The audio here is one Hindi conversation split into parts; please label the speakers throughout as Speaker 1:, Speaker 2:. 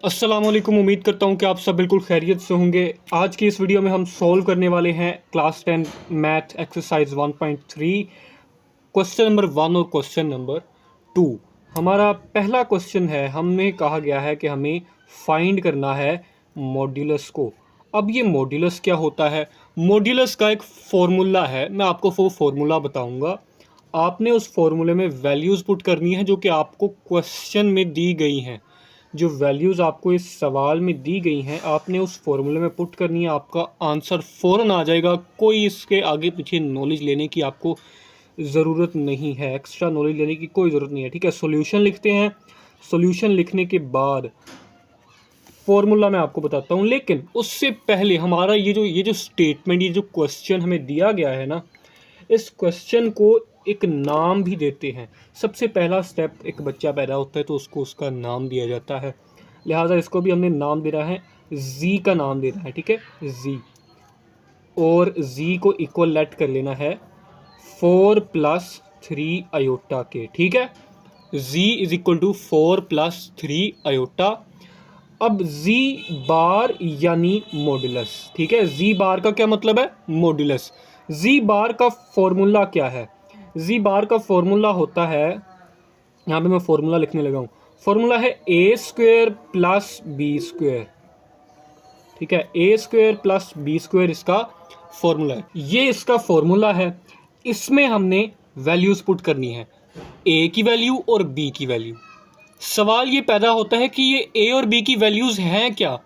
Speaker 1: अस्सलाम वालेकुम। उम्मीद करता हूँ कि आप सब बिल्कुल खैरियत से होंगे। आज की इस वीडियो में हम सॉल्व करने वाले हैं class 10 math exercise 1.3 question number 1 और क्वेश्चन नंबर 2। हमारा पहला क्वेश्चन है, हमें कहा गया है कि हमें फाइंड करना है मॉड्यूलस को। अब ये मॉड्यूलस क्या होता है? मॉड्यूलस का एक फार्मूला है, मैं आपको वो फार्मूला बताऊंगा। आपने उस फार्मूले में वैल्यूज़ पुट करनी है जो कि आपको क्वेश्चन में दी गई हैं। जो वैल्यूज़ आपको इस सवाल में दी गई हैं आपने उस फॉर्मूले में पुट करनी है, आपका आंसर फ़ौरन आ जाएगा। कोई इसके आगे पीछे नॉलेज लेने की आपको ज़रूरत नहीं है, एक्स्ट्रा नॉलेज लेने की कोई ज़रूरत नहीं है। ठीक है, सॉल्यूशन लिखते हैं। सॉल्यूशन लिखने के बाद फॉर्मूला मैं आपको बताता हूँ, लेकिन उससे पहले हमारा ये जो स्टेटमेंट, ये जो क्वेश्चन हमें दिया गया है ना, इस क्वेश्चन को एक नाम भी देते हैं। सबसे पहला स्टेप, एक बच्चा पैदा होता है तो उसको उसका नाम दिया जाता है, लिहाजा इसको भी हमने नाम दे रहा है, जी का नाम दे रहा है। ठीक है, जी, और जी को इक्वल लेट कर लेना है 4+3 आयोटा के। ठीक है, जी इज इक्वल टू 4+3 आयोटा। अब जी बार यानी मॉड्यूलस। ठीक है, जी बार का क्या मतलब है? मॉड्यूलस। जी बार का फॉर्मूला क्या है? जी बार का फॉर्मूला होता है, यहाँ पे मैं फॉर्मूला लिखने लगा हूँ। फॉर्मूला है ए स्क्वेयर प्लस बी स्क्वेयर। ठीक है, ए स्क्वेयर प्लस बी स्क्वेयर इसका फॉर्मूला है। ये इसका फॉर्मूला है, इसमें हमने वैल्यूज पुट करनी है, ए की वैल्यू और बी की वैल्यू। सवाल ये पैदा होता है कि ये ए और बी की वैल्यूज हैं क्या?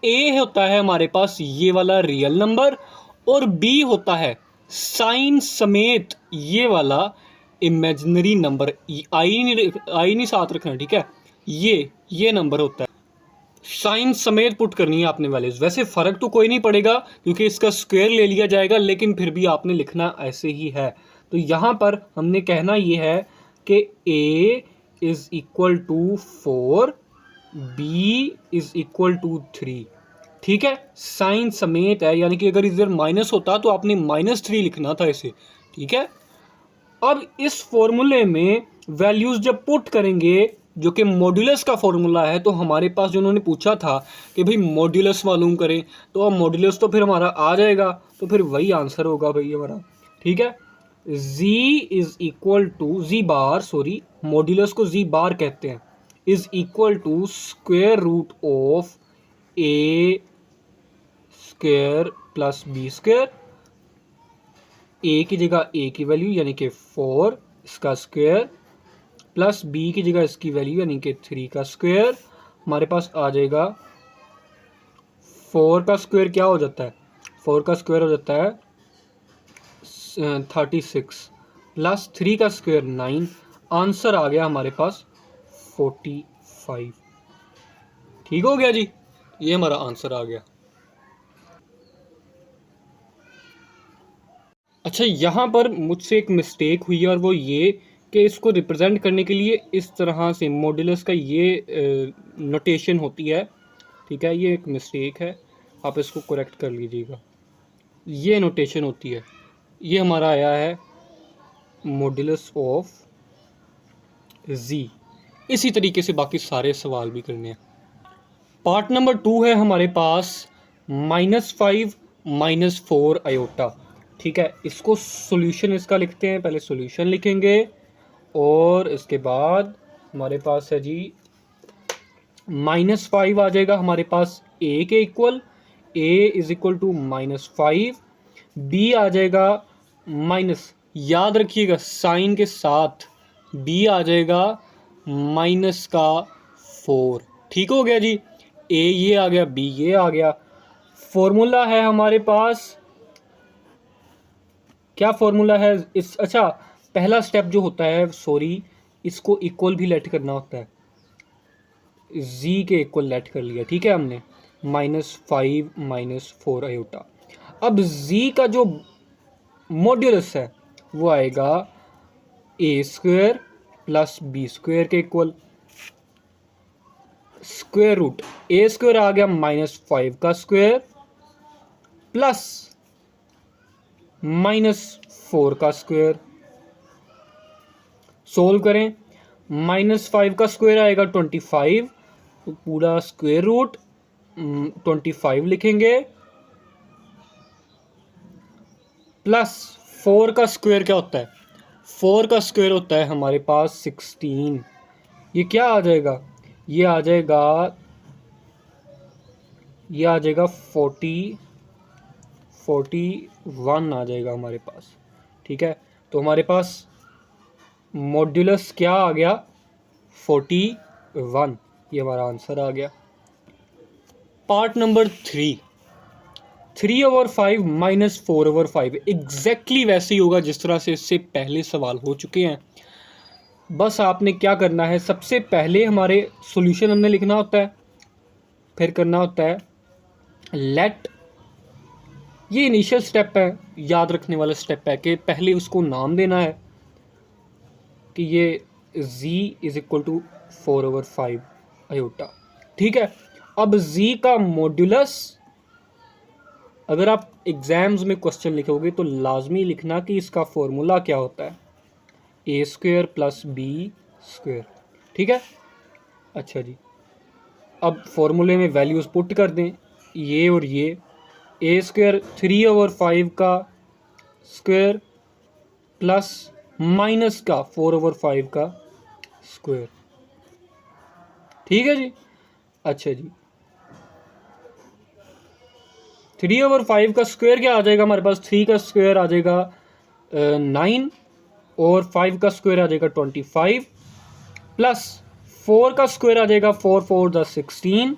Speaker 1: ए होता है हमारे पास ये वाला रियल नंबर, और बी होता है साइन समेत ये वाला इमेजिनरी नंबर। आई नहीं साथ रखना, ठीक है, ये नंबर होता है। साइन समेत पुट करनी है आपने वैल्यूज। वैसे फ़र्क तो कोई नहीं पड़ेगा क्योंकि इसका स्क्वायर ले लिया जाएगा, लेकिन फिर भी आपने लिखना ऐसे ही है। तो यहाँ पर हमने कहना ये है कि a is equal to 4, b is equal to 3। ठीक है, साइन समेत है, यानी कि अगर इधर माइनस होता तो आपने -3 लिखना था इसे। ठीक है, अब इस फॉर्मूले में वैल्यूज़ जब पुट करेंगे, जो कि मॉड्यूलस का फॉर्मूला है, तो हमारे पास जो उन्होंने पूछा था कि भाई मॉड्यूलस मालूम करें, तो अब मॉड्यूलस तो फिर हमारा आ जाएगा, तो फिर वही आंसर होगा भाई हमारा। ठीक है, z is equal to z bar, sorry modulus को जी बार कहते हैं, is equal to square root of a square plus b square. A की जगह ए की वैल्यू यानी कि 4 इसका स्क्वायर, प्लस बी की जगह इसकी वैल्यू यानी कि 3 का स्क्वायर। हमारे पास आ जाएगा 4 का स्क्वायर क्या हो जाता है? 4 का स्क्वायर हो जाता है 36, प्लस 3 का स्क्वायर 9। आंसर आ गया हमारे पास 45। ठीक हो गया जी, ये हमारा आंसर आ गया। अच्छा, यहाँ पर मुझसे एक मिस्टेक हुई है, और वो ये कि इसको रिप्रेजेंट करने के लिए इस तरह से मॉड्यूलस का ये नोटेशन होती है। ठीक है, ये एक मिस्टेक है, आप इसको करेक्ट कर लीजिएगा। ये नोटेशन होती है, ये हमारा आया है मॉड्यूलस ऑफ जी। इसी तरीके से बाकी सारे सवाल भी करने हैं। पार्ट नंबर 2 है हमारे पास -5 -4 आयोटा। ठीक है, इसको सॉल्यूशन इसका लिखते हैं। पहले सॉल्यूशन लिखेंगे और इसके बाद हमारे पास है जी -5 आ जाएगा हमारे पास a के equal, a is equal to -5, b आ जाएगा माइनस, याद रखिएगा साइन के साथ, b आ जाएगा -4। ठीक हो गया जी, a ये आ गया, b ये आ गया। फॉर्मूला है हमारे पास, क्या फॉर्मूला है इस, अच्छा पहला स्टेप जो होता है, सॉरी इसको इक्वल भी लेट करना होता है, जी के इक्वल लेट कर लिया। ठीक है, हमने -5 -4 आयोटा। अब जी का जो मॉड्यूलस है वो आएगा ए स्क्वायर प्लस बी स्क्वायर के इक्वल, स्क्वायर रूट ए स्क्वायर आ गया -5 का स्क्वायर प्लस -4 का स्क्वायर। सोल्व करें, -5 का स्क्वायर आएगा 25, तो पूरा स्क्वायर रूट 25 लिखेंगे प्लस 4 का स्क्वायर क्या होता है, 4 का स्क्वायर होता है हमारे पास 16। ये क्या आ जाएगा, ये आ जाएगा 41 आ जाएगा हमारे पास। ठीक है, तो हमारे पास मॉड्यूलस क्या आ गया, 41। ये हमारा आंसर आ गया। पार्ट नंबर 3/5 माइनस 4/5 एग्जैक्टली वैसे ही होगा जिस तरह से इससे पहले सवाल हो चुके हैं। बस आपने क्या करना है, सबसे पहले हमारे सॉल्यूशन हमने लिखना होता है, फिर करना होता है लेट, ये इनिशियल स्टेप है, याद रखने वाला स्टेप है कि पहले उसको नाम देना है कि ये z is equal to 4/5 iota. ठीक है, अब z का मॉड्यूलस, अगर आप एग्जाम्स में क्वेश्चन लिखोगे तो लाजमी लिखना कि इसका फॉर्मूला क्या होता है, a² + b²। ठीक है, अच्छा जी, अब फॉर्मूले में वैल्यूज़ पुट कर दें, ये और ये, a² 3/5 का स्क्वायर प्लस माइनस का 4/5 का स्क्वायर। ठीक है जी, अच्छा जी, 3/5 का स्क्वायर क्या आ जाएगा हमारे पास, 3 का स्क्वायर आ जाएगा 9 और 5 का स्क्वायर आ जाएगा 25 प्लस 4 का स्क्वायर आ जाएगा 4 4 = 16,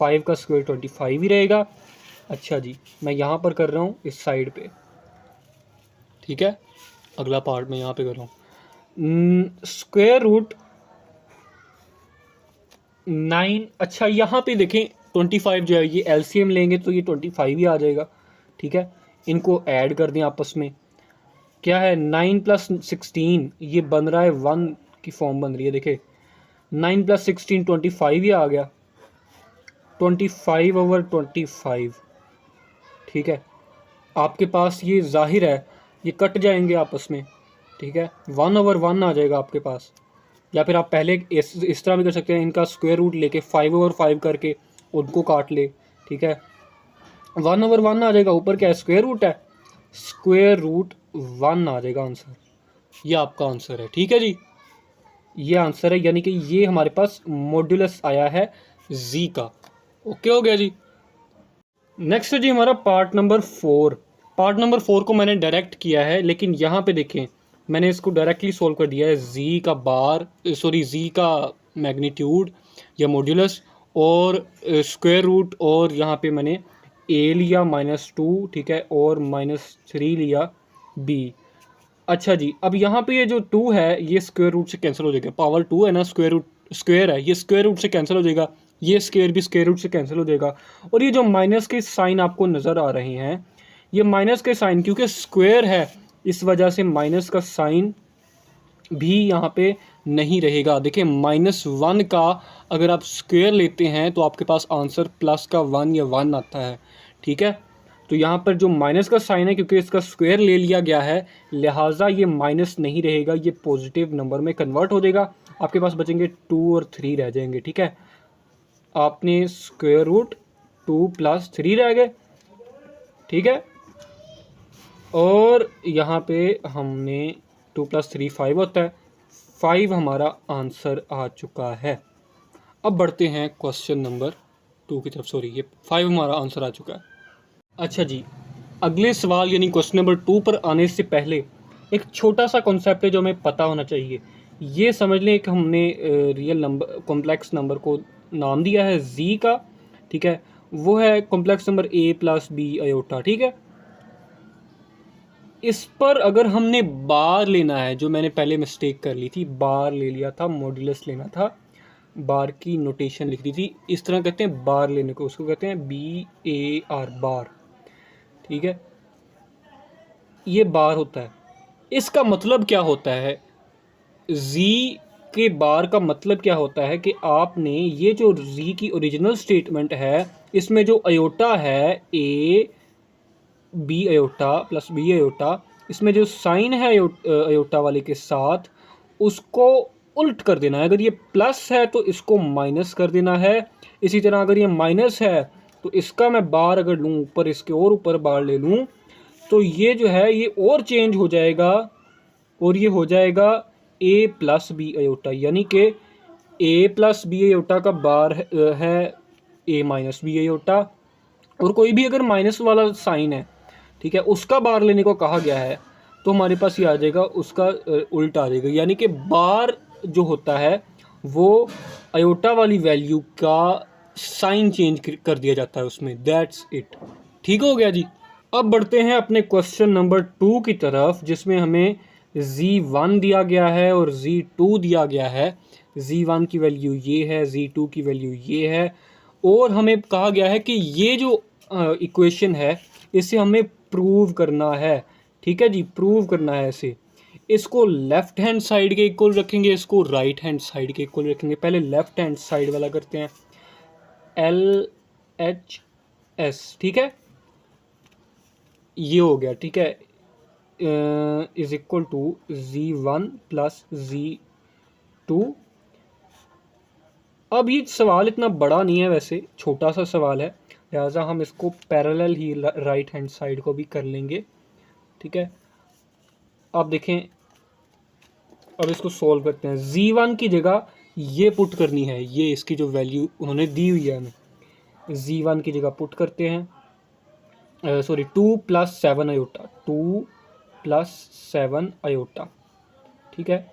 Speaker 1: 5 का स्क्वायर 25 ही रहेगा। अच्छा जी, मैं यहाँ पर कर रहा हूँ इस साइड पे। ठीक है, अगला पार्ट मैं यहाँ पे कर रहा हूँ स्क्वायर रूट 9। अच्छा, यहाँ पे देखें 25 जो है ये एलसीएम लेंगे तो ये 25 ही आ जाएगा। ठीक है, इनको ऐड कर दें आपस में, क्या है 9 + 16, ये बन रहा है 1 की फॉर्म बन रही है। देखे 9 + 16 25 ही आ गया, 25/25। ठीक है, आपके पास ये जाहिर है ये कट जाएंगे आपस में। ठीक है, 1/1 आ जाएगा आपके पास, या फिर आप पहले इस तरह भी कर सकते हैं, इनका स्क्वायर रूट लेके 5/5 करके उनको काट ले। ठीक है, 1/1 आ जाएगा, ऊपर क्या है स्क्वायर रूट है, स्क्वायर रूट 1 आ जाएगा आंसर। ये आपका आंसर है। ठीक है जी, ये आंसर है, यानी कि ये हमारे पास मॉड्यूलस आया है z का। ओके हो गया जी। नेक्स्ट जी हमारा पार्ट नंबर 4। पार्ट नंबर 4 को मैंने डायरेक्ट किया है, लेकिन यहाँ पे देखें मैंने इसको डायरेक्टली सोल्व कर दिया है। z का मैग्नीट्यूड या मॉड्यूलस और स्क्वायर रूट, और यहाँ पे मैंने a लिया -2, ठीक है, और -3 लिया b। अच्छा जी, अब यहाँ पे ये जो 2 है ये स्क्वायर रूट से कैंसिल हो जाएगा, पावर 2 है ना, स्क्वायर है, ये स्क्वायर रूट से कैंसिल हो जाएगा, ये स्क्वायर भी स्क्वायर रूट से कैंसिल हो जाएगा। और ये जो माइनस के साइन आपको नज़र आ रहे हैं, ये माइनस के साइन क्योंकि स्क्वायर है इस वजह से माइनस का साइन भी यहाँ पे नहीं रहेगा। देखिए -1 का अगर आप स्क्वायर लेते हैं तो आपके पास आंसर प्लस का 1 या 1 आता है। ठीक है, तो यहाँ पर जो माइनस का साइन है क्योंकि इसका स्क्वायर ले लिया गया है, लिहाजा ये माइनस नहीं रहेगा, ये पॉजिटिव नंबर में कन्वर्ट हो जाएगा। आपके पास बचेंगे 2 और 3 रह जाएंगे। ठीक है, आपने स्क्वायर रूट 2 + 3 रह गए। ठीक है, और यहाँ पे हमने 2 + 3 5 होता है, 5 हमारा आंसर आ चुका है। अब बढ़ते हैं क्वेश्चन नंबर 2 की तरफ। सॉरी, ये 5 हमारा आंसर आ चुका है। अच्छा जी, अगले सवाल यानी क्वेश्चन नंबर 2 पर आने से पहले एक छोटा सा कॉन्सेप्ट है जो हमें पता होना चाहिए। ये समझ लें कि हमने रियल नंबर कॉम्प्लेक्स नंबर को नाम दिया है z का। ठीक है, वो है complex number a + b iota. ठीक है, इस पर अगर हमने बार लेना है, जो मैंने पहले मिस्टेक कर ली थी, बार ले लिया था, मॉड्यूलस लेना था, बार की नोटेशन लिख दी थी, इस तरह कहते हैं बार लेने को, उसको कहते हैं BAR बार। ठीक है, ये बार होता है। इसका मतलब क्या होता है, z के बार का मतलब क्या होता है कि आपने ये जो z की ओरिजिनल स्टेटमेंट है, इसमें जो अयोटा है a b iota plus b iota, इसमें जो साइन है अयोटा वाले के साथ, उसको उल्ट कर देना है। अगर ये प्लस है तो इसको माइनस कर देना है। इसी तरह अगर ये माइनस है तो इसका मैं बार अगर लूँ ऊपर, इसके और ऊपर बार ले लूँ तो ये जो है ये और चेंज हो जाएगा और ये हो जाएगा a प्लस बी अयोटा, यानी कि a प्लस बी अयोटा का बार है a माइनस बी अयोटा। और कोई भी अगर माइनस वाला साइन है, ठीक है, उसका बार लेने को कहा गया है तो हमारे पास ये आ जाएगा उसका उल्ट आ जाएगा, यानी कि बार जो होता है वो अयोटा वाली वैल्यू का साइन चेंज कर दिया जाता है उसमें। That's it. ठीक हो गया जी। अब बढ़ते हैं अपने क्वेश्चन नंबर 2 की तरफ, जिसमें हमें z1 दिया गया है और z2 दिया गया है। z1 की वैल्यू ये है, z2 की वैल्यू ये है, और हमें कहा गया है कि ये जो इक्वेशन है इसे हमें प्रूव करना है। ठीक है जी, प्रूव करना है इसे। इसको लेफ्ट हैंड साइड के इक्वल रखेंगे, इसको राइट हैंड साइड के इक्वल रखेंगे। पहले लेफ्ट हैंड साइड वाला करते हैं, LHS, ठीक है, ये हो गया, ठीक है, is equal to z1 plus z2। अब ये सवाल इतना बड़ा नहीं है, वैसे छोटा सा सवाल है, लिहाजा हम इसको पैरेलल ही राइट हैंड साइड को भी कर लेंगे। ठीक है, अब देखें, अब इसको सॉल्व करते हैं। z1 की जगह ये पुट करनी है, ये इसकी जो वैल्यू उन्होंने दी हुई है हमें, z1 की जगह पुट करते हैं। Sorry 2 plus 7 iota, 2 plus 7 iota, ठीक है,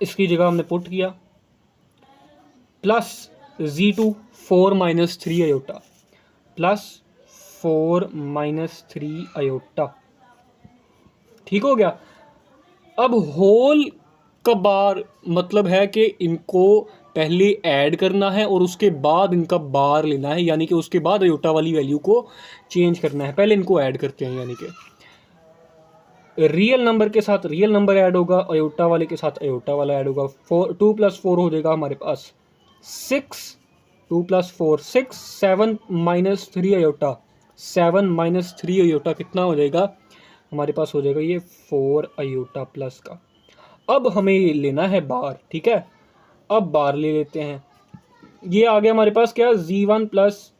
Speaker 1: इसकी जगह हमने पुट किया, plus z2 4 minus 3 iota, plus 4 minus 3 iota. ठीक हो गया। अब होल का बार मतलब है कि इनको पहले ऐड करना है और उसके बाद इनका बार लेना है, यानी कि उसके बाद अयोटा वाली वैल्यू को चेंज करना है। पहले इनको ऐड करते हैं, यानी कि रियल नंबर के साथ रियल नंबर ऐड होगा, अयोटा वाले के साथ अयोटा वाला ऐड होगा। 2 प्लस 4 हो जाएगा हमारे पास 6, 2 plus 4 6, 7 minus 3 iota, 7 minus 3 iota कितना हो जाएगा हमारे पास, हो जाएगा ये 4 अयोटा प्लस का। अब हमें लेना है बार, ठीक है, अब बार ले लेते हैं। ये आ गया हमारे पास क्या, z1 प्लस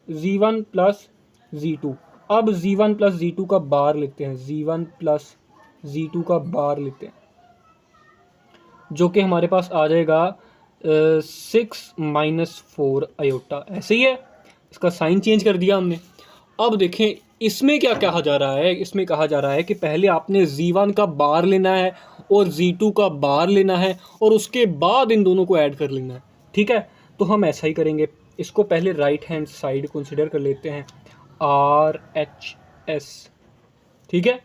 Speaker 1: z2। अब z1 प्लस z2 का बार लेते हैं, z1 प्लस z2 का बार लेते हैं, जो कि हमारे पास आ जाएगा 6 माइनस 4 अयोटा। ऐसे ही है, इसका साइन चेंज कर दिया हमने। अब देखें इसमें क्या कहा जा रहा है, इसमें कहा जा रहा है कि पहले आपने z1 का बार लेना है और z2 का बार लेना है और उसके बाद इन दोनों को ऐड कर लेना है। ठीक है, तो हम ऐसा ही करेंगे। इसको पहले राइट हैंड साइड कंसिडर कर लेते हैं, RHS, ठीक है।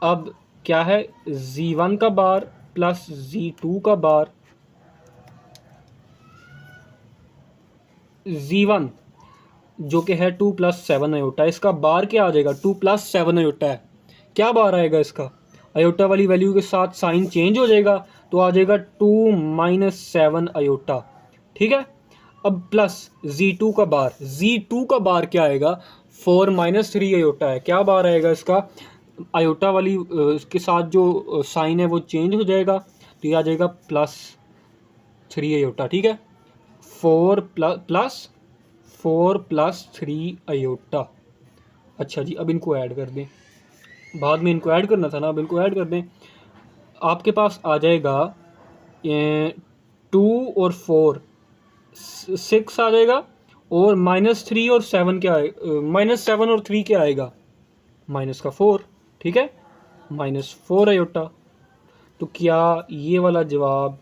Speaker 1: अब क्या है, z1 का बार प्लस z2 का बार, z1 जो कि है 2 प्लस 7 अयोटा, इसका बार क्या आ जाएगा, 2 प्लस 7 अयोटा है। क्या बार आएगा इसका, अयोटा वाली वैल्यू के साथ साइन चेंज हो जाएगा तो आ जाएगा 2 माइनस 7 अयोटा। ठीक है, अब प्लस z2 का बार, z2 का बार क्या आएगा, 4 माइनस 3 अयोटा है। क्या बार आएगा इसका, अयोटा वाली के साथ जो साइन है वो चेंज हो जाएगा तो ये आ जाएगा प्लस 3 अयोटा। ठीक है, 4 प्लस 3 अयोटा। अच्छा जी, अब इनको ऐड कर दें, बाद में इनको ऐड करना था ना, अब इनको ऐड कर दें। आपके पास आ जाएगा 2 और 4 6 आ जाएगा, और माइनस 3 और 7 क्या आएगा, माइनस 7 और 3 क्या आएगा, माइनस का 4। ठीक है, माइनस 4 अयोटा। तो क्या ये वाला जवाब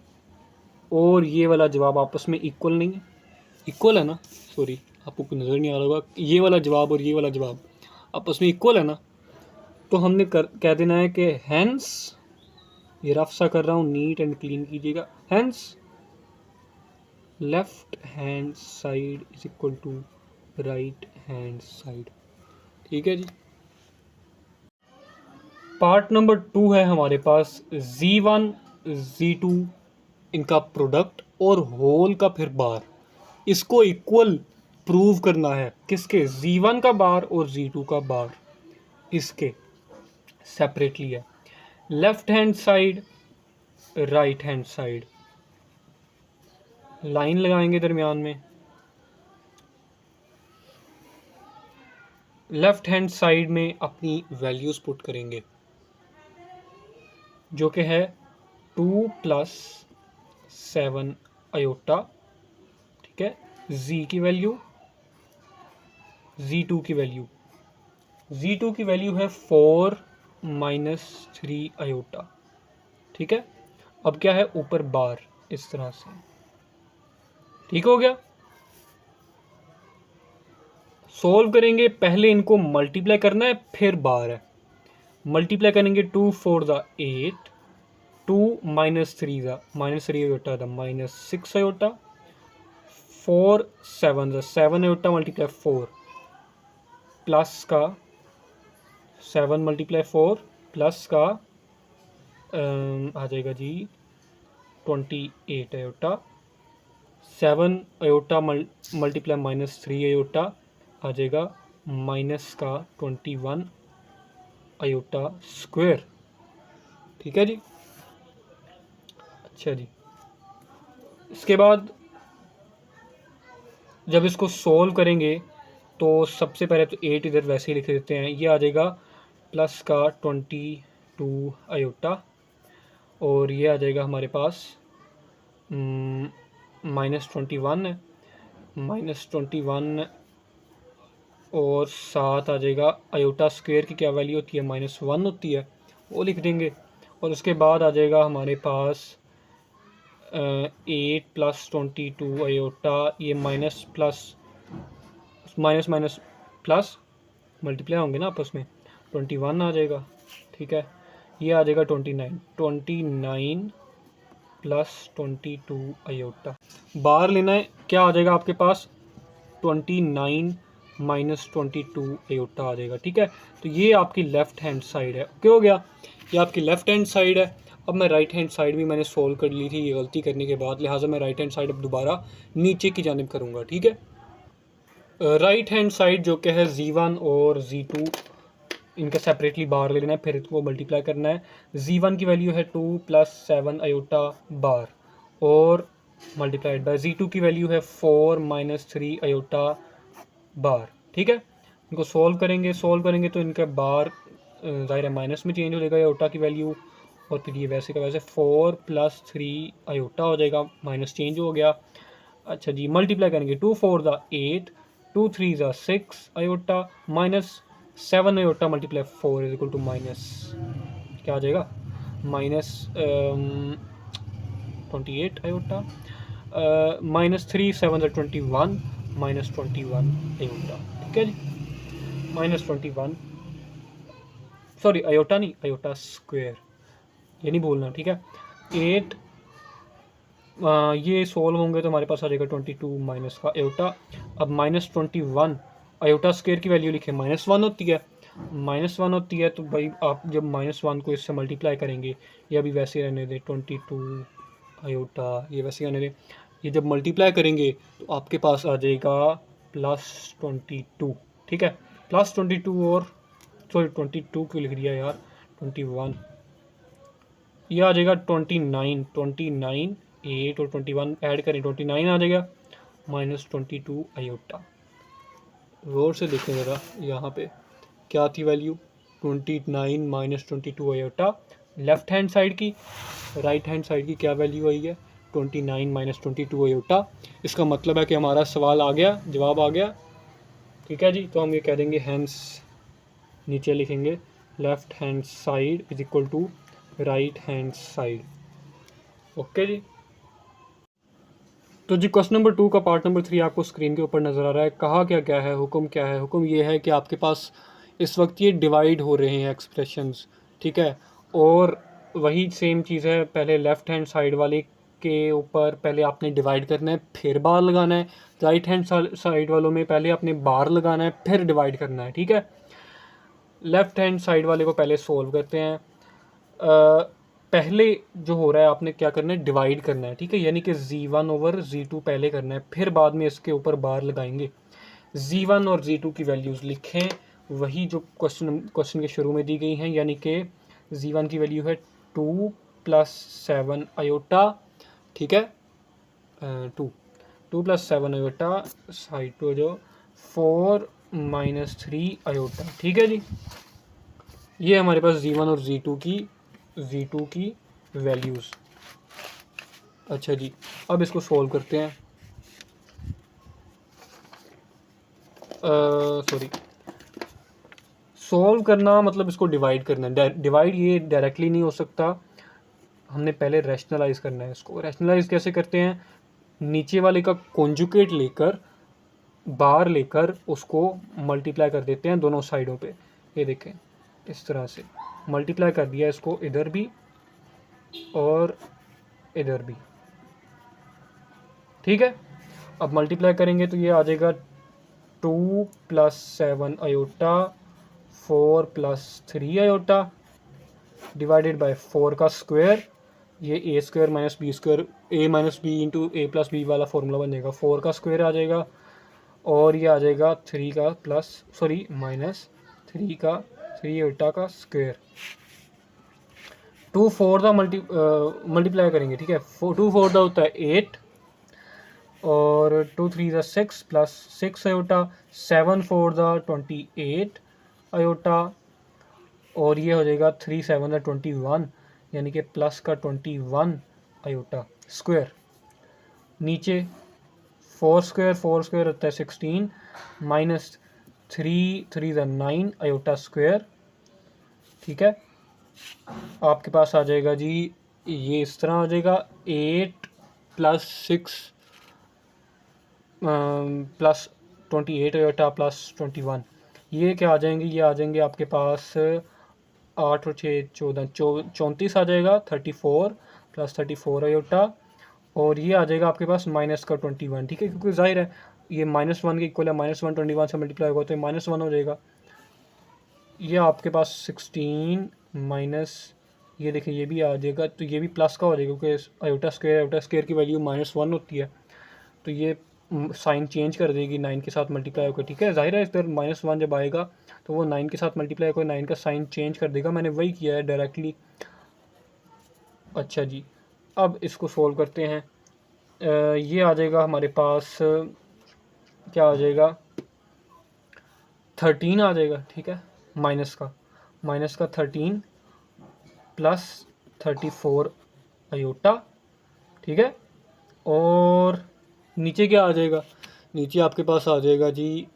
Speaker 1: और ये वाला जवाब आपस में इक्वल नहीं है, इक्वल है ना, सॉरी आपको नज़र नहीं आ रहा होगा, ये वाला जवाब और ये वाला जवाब आपस में इक्वल है ना। तो हमने कह देना है कि हैंस, ये रफ सा कर रहा हूँ, नीट एंड क्लीन कीजिएगा, hence left hand side is equal to right hand side. ठीक है जी। पार्ट नंबर 2 है हमारे पास, z1 z2 इनका प्रोडक्ट और होल का फिर बार, इसको इक्वल प्रूव करना है। किसके, z1 का बार और z2 का बार, इसके सेपरेटली है। Left hand side right hand side, line लगाएंगे दरमियान में, लेफ्ट हैंड साइड में अपनी वैल्यूज़ पुट करेंगे जो कि है 2 + 7 आयोटा, ठीक है। z की वैल्यू, z2 की वैल्यू, z2 की वैल्यू है 4 - 3 आयोटा, ठीक है। अब क्या है, ऊपर बार इस तरह से, ठीक हो गया। सोल्व करेंगे, पहले इनको मल्टीप्लाई करना है फिर बार है। मल्टीप्लाई करेंगे 2 × 4 = 8, 2 - 3 = -3 iota the -6 iota, 4 × 7 = 7 iota multiply 4 plus का 7 × 4 प्लस का आ जाएगा जी 28 आयोटा, 7 आयोटा मल्टीप्लाई -3 आयोटा आ जाएगा माइनस का 21 आयोटा स्क्वायर, ठीक है जी। अच्छा जी, इसके बाद जब इसको सोल्व करेंगे तो सबसे पहले तो 8 इधर वैसे ही लिख देते हैं, ये आ जाएगा प्लस का 22 आयोटा, और ये आ जाएगा हमारे पास -21 है, -21 और साथ आ जाएगा आयोटा स्क्वायर की क्या वैल्यू होती है, -1 होती है, वो लिख देंगे। और उसके बाद आ जाएगा हमारे पास 8 + 22 आयोटा, ये minus plus minus minus plus multiply होंगे ना आपस में, 21 आ जाएगा, ठीक है। ये आ जाएगा 29 + 22 आयोटा, बार लेना है, क्या आ जाएगा आपके पास 29 - 22 आयोटा आ जाएगा, ठीक है। तो ये आपकी लेफ़्ट हैंड साइड है, ओके हो गया, ये आपकी लेफ़्ट हैंड साइड है। अब मैं राइट हैंड साइड भी मैंने सोल्व कर ली थी ये गलती करने के बाद, लिहाजा मैं राइट हैंड साइड अब दोबारा नीचे की जानिब करूँगा, ठीक है। राइट हैंड साइड जो कि है z1 और z2, इनका सेपरेटली बार ले लेना है, फिर इसको मल्टीप्लाई करना है। z1 की वैल्यू है 2 + 7 आयोटा बार, और मल्टीप्लाइड बाय z2 की वैल्यू है 4 - 3 आयोटा बार, ठीक है। इनको सोल्व करेंगे तो इनका बार ज़ाहिर है माइनस में चेंज हो जाएगा आयोटा की वैल्यू, और फिर ये वैसे का वैसे 4 + 3 आयोटा हो जाएगा, माइनस चेंज हो गया। अच्छा जी, मल्टीप्लाई करेंगे 2 × 4 = 8, 2 × 3 = 6 आयोटा, -7 आयोटा मल्टीप्लाई 4 = माइनस क्या आ जाएगा, -28 आयोटा, -3 7 = 21, -21 आयोटा, ठीक है जी। -21 सॉरी आयोटा नहीं, आयोटा स्क्वायर, ये नहीं भूलना, ठीक है। 8 ये सोल्व होंगे तो हमारे पास आ जाएगा 22 माइनस का आयोटा। अब -21 आयोटा स्क्वायर की वैल्यू लिखे -1 होती है, -1 होती है, तो भाई आप जब -1 को इससे मल्टीप्लाई करेंगे, ये अभी वैसे रहने दें 22 आयोटा, ये वैसे रहने दें, ये जब मल्टीप्लाई करेंगे तो आपके पास आ जाएगा +22, ठीक है। +22 और सॉरी 22 क्यों लिख दिया यार, 21, ये आ जाएगा 29 8 और 21 ऐड करें 29 आ जाएगा, -22 आयोटा। गौर से देखें ज़रा, यहाँ पे क्या थी value, 29 - 22 iota left hand side की, राइट हैंड साइड की क्या वैल्यू आई है, 29 - 22 आयोटा। इसका मतलब है कि हमारा सवाल आ गया, जवाब आ गया, ठीक है जी। तो हम ये कह देंगे हैंड्स, नीचे लिखेंगे left hand side = right hand side, okay जी। तो जी क्वेश्चन नंबर 2 का पार्ट नंबर 3 आपको स्क्रीन के ऊपर नज़र आ रहा है। कहा क्या है, हुक्म क्या है, हुक्म ये है कि आपके पास इस वक्त ये डिवाइड हो रहे हैं एक्सप्रेशंस, ठीक है। और वही सेम चीज़ है, पहले लेफ़्ट हैंड साइड वाले के ऊपर पहले आपने डिवाइड करना है फिर बार लगाना है, राइट हैंड साइड वालों में पहले आपने बार लगाना है फिर डिवाइड करना है, ठीक है। लेफ़्ट हैंड साइड वाले को पहले सोल्व करते हैं। पहले जो हो रहा है आपने क्या करना है, डिवाइड करना है, ठीक है, यानी कि z1 ओवर z2 पहले करना है, फिर बाद में इसके ऊपर बार लगाएंगे। z1 और z2 की वैल्यूज़ लिखें, वही जो क्वेश्चन के शुरू में दी गई हैं, यानी कि z1 की वैल्यू है 2 प्लस 7 आयोटा, ठीक है, 2 प्लस 7 आयोटा, साइड पे जो 4 माइनस 3 आयोटा, ठीक है जी। ये हमारे पास Z1 और Z2 की वैल्यूज़। अच्छा जी, अब इसको सॉल्व करते हैं। सॉरी, सॉल्व करना मतलब इसको डिवाइड करना है। डिवाइड ये डायरेक्टली नहीं हो सकता, हमने पहले रैशनलाइज करना है। इसको रैशनलाइज कैसे करते हैं, नीचे वाले का कॉन्जुगेट लेकर, बार लेकर उसको मल्टीप्लाई कर देते हैं दोनों साइडों पे। ये देखें, इस तरह से मल्टीप्लाई कर दिया इसको, इधर भी और इधर भी, ठीक है। अब मल्टीप्लाई करेंगे तो ये आ जाएगा 2 plus 7 iota 4 plus 3 iota divided by 4 का स्क्वायर, ये ए स्क्वायर माइनस बी स्क्वायर, ए माइनस बी इंटू ए प्लस बी वाला फॉर्मूला बन जाएगा। 4 का स्क्वायर आ जाएगा और ये आ जाएगा 3 का प्लस सॉरी माइनस 3 आयोटा का स्क्वायर। 2 4 का मल्टीप्लाई करेंगे, ठीक है। 2 4 का होता है 8 और 2 3 ज़ा 6 प्लस 6 आयोटा, 7 4 ज़ा 28 आयोटा और ये हो जाएगा 3 7 ज़ा 21, यानी कि प्लस का 21 आयोटा स्क्वायर। नीचे 4 स्क्वायर होता है 16 माइनस 3 3 ज़ा 9 आयोटा स्क्वायर, ठीक है। आपके पास आ जाएगा जी, ये इस तरह हो जाएगा 8 प्लस 6 प्लस 28 आयोटा प्लस 21, ये क्या आ जाएंगे, ये आ जाएंगे आपके पास 8 और 6 14 34 आ जाएगा, 34 प्लस 34 आयोटा और ये आ जाएगा आपके पास माइनस का 21, ठीक है, क्योंकि जाहिर है ये -1 के इक्वल है, -1 21 से मल्टीप्लाई होगा तो ये -1 हो जाएगा। ये आपके पास 16 माइनस, ये देखिए ये भी आ जाएगा, तो ये भी प्लस का हो जाएगा क्योंकि आयोटा स्क्वायर की वैल्यू -1 होती है, तो ये साइन चेंज कर देगी 9 के साथ मल्टीप्लाई होकर, ठीक है। जाहिर है इधर -1 जब आएगा तो वो 9 के साथ मल्टीप्लाई होकर 9 का साइन चेंज कर देगा, मैंने वही किया है डायरेक्टली। अच्छा जी, अब इसको सोल्व करते हैं। ये आ जाएगा हमारे पास, क्या आ जाएगा, 13 आ जाएगा, ठीक है, माइनस का 13 प्लस 34 आयोटा, ठीक है। और नीचे क्या आ जाएगा, नीचे आपके पास आ जाएगा जी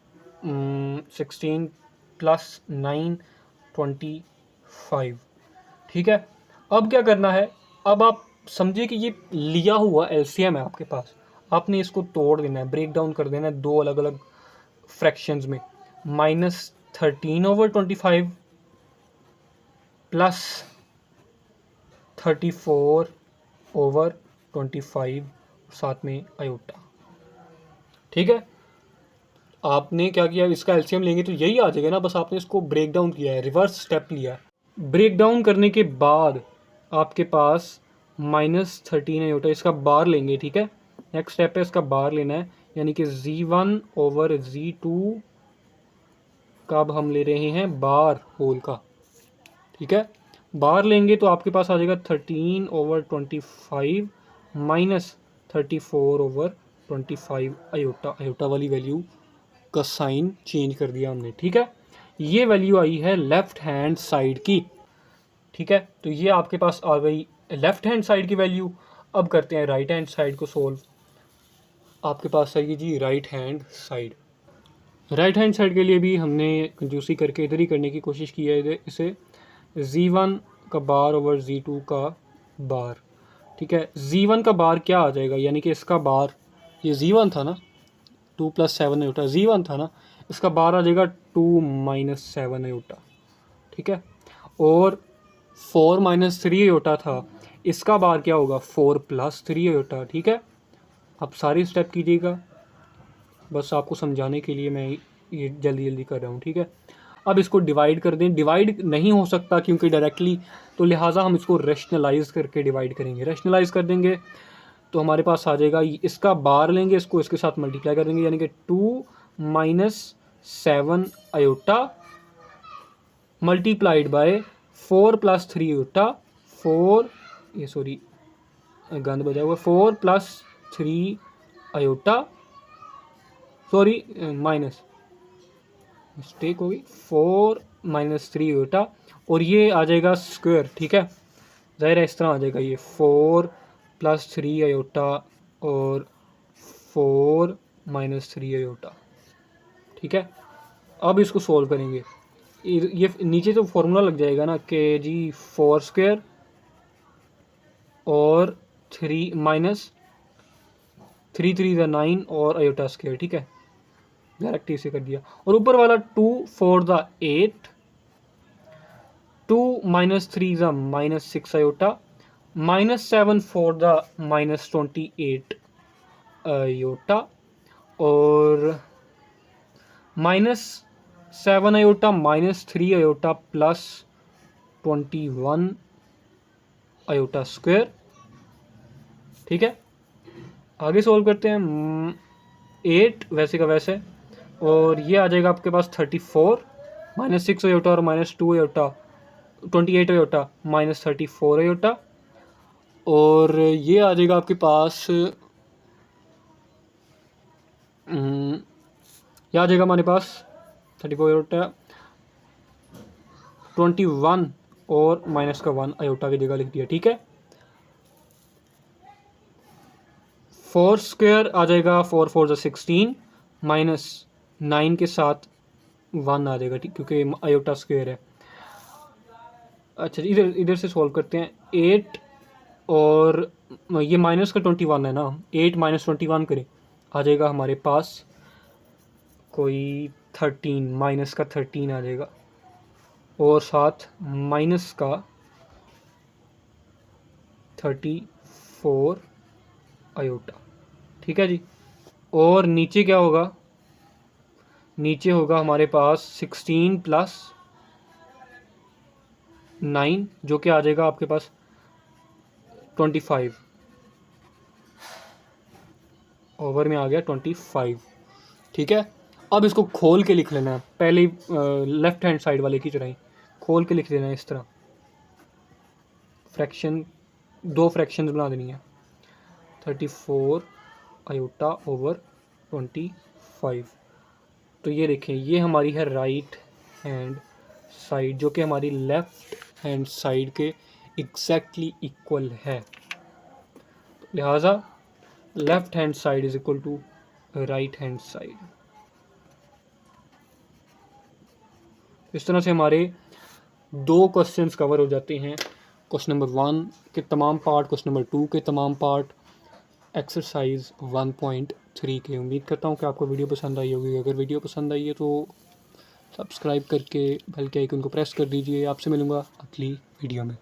Speaker 1: 16 प्लस 9 25, ठीक है। अब क्या करना है, अब आप समझिए कि ये लिया हुआ एलसीएम है आपके पास, आपने इसको तोड़ देना है, ब्रेक डाउन कर देना है दो अलग अलग फ्रैक्शंस में। -13/25 प्लस 34/25 साथ में आयोटा, ठीक है। आपने क्या किया, इसका एलसीएम लेंगे तो यही आ जाएगा ना, बस आपने इसको ब्रेक डाउन किया है, रिवर्स स्टेप लिया है। ब्रेक डाउन करने के बाद आपके पास -13 आयोटा, इसका बार लेंगे, ठीक है। नेक्स्ट स्टेप है इसका बार लेना है, यानी कि Z1/Z2 का अब हम ले रहे हैं बार होल का, ठीक है। बार लेंगे तो आपके पास आ जाएगा 13/25 माइनस 34/25 आयोटा वाली वैल्यू का साइन चेंज कर दिया हमने, ठीक है। ये वैल्यू आई है लेफ्ट हैंड साइड की, ठीक है। तो ये आपके पास आ गई लेफ्ट हैंड साइड की वैल्यू। अब करते हैं राइट हैंड साइड को सोल्व। आपके पास आएगी जी right hand side. Right hand side के लिए भी हमने कंजूसी करके इधर ही करने की कोशिश की है, इसे Z1 का बार ओवर Z2 का बार, ठीक है। Z1 का बार क्या आ जाएगा, यानी कि इसका बार, ये Z1 था ना, 2 + 7 आयोटा Z1 था ना, इसका बार आ जाएगा 2 - 7 आयोटा, ठीक है। और 4 - 3 आयोटा था, इसका बार क्या होगा, 4 + 3 आयोटा, ठीक है। आप सारी स्टेप कीजिएगा, बस आपको समझाने के लिए मैं ये जल्दी जल्दी कर रहा हूँ, ठीक है। अब इसको डिवाइड कर दें, डिवाइड नहीं हो सकता क्योंकि डायरेक्टली, तो लिहाजा हम इसको रैशनलाइज करके डिवाइड करेंगे। रैशनलाइज कर देंगे तो हमारे पास आ जाएगा, इसका बार लेंगे, इसको इसके साथ मल्टीप्लाई कर देंगे, यानी कि 2 - 7 आयोटा मल्टीप्लाइड बाय 4 + 3 आयोटा, 4 ये सॉरी गंद बजा हुआ, 4 + 3 आयोटा, सॉरी माइनस मिस्टेक होगी, 4 - 3 आयोटा, और ये आ जाएगा स्क्वायर, ठीक है, ज़ाहिर है इस तरह आ जाएगा ये 4 + 3 आयोटा और 4 - 3 आयोटा, ठीक है। अब इसको सोल्व करेंगे, ये नीचे तो फॉर्मूला लग जाएगा ना कि जी 4² और 3 - 3 3 = 9 और आयोटा स्क्वायर, ठीक है, डायरेक्ट इसे कर दिया। और ऊपर वाला 2 4 = 8, 2 - 3 = -6 आयोटा, -7 4 = -28 आयोटा, और -7 आयोटा -3 आयोटा +21 आयोटा स्क्वायर, ठीक है। आगे सोल्व करते हैं, 8 वैसे का वैसे, और ये आ जाएगा आपके पास 34, -6 आयोटा और -2 आयोटा 28 आयोटा -34 आयोटा, और ये आ जाएगा आपके पास ये आ जाएगा हमारे पास 34 आयोटा 21 और -1 आयोटा की जगह लिख दिया, ठीक है। 4² आ जाएगा 4 4 = 16, -9 के साथ 1 आ जाएगा, ठीक, क्योंकि आयोटा स्क्वायर है। अच्छा, इधर से सॉल्व करते हैं, 8 और ये माइनस का 21 है ना, 8 - 21 करें, आ जाएगा हमारे पास कोई 13, माइनस का 13 आ जाएगा, और साथ माइनस का 34 आयोटा, ठीक है जी। और नीचे क्या होगा, नीचे होगा हमारे पास 16 + 9 जो कि आ जाएगा आपके पास 25, ओवर में आ गया 25, ठीक है। अब इसको खोल के लिख लेना है, पहले लेफ्ट हैंड साइड वाले की तरह ही खोल के लिख लेना है इस तरह, फ्रैक्शन 2 फ्रैक्शन बना देनी है, 34 आयोटा ओवर 25। तो ये देखें, ये हमारी है राइट हैंड साइड जो कि हमारी लेफ्ट हैंड साइड के एग्जैक्टली इक्वल है, लिहाजा left hand side is equal to right hand side. इस तरह से हमारे 2 क्वेश्चंस कवर हो जाते हैं, क्वेश्चन नंबर 1 के तमाम पार्ट, क्वेश्चन नंबर 2 के तमाम पार्ट, एक्सरसाइज 1.3 के। उम्मीद करता हूँ कि आपको वीडियो पसंद आई होगी। अगर वीडियो पसंद आई है तो सब्सक्राइब करके बेल के आइकन को प्रेस कर दीजिए। आपसे मिलूँगा अगली वीडियो में।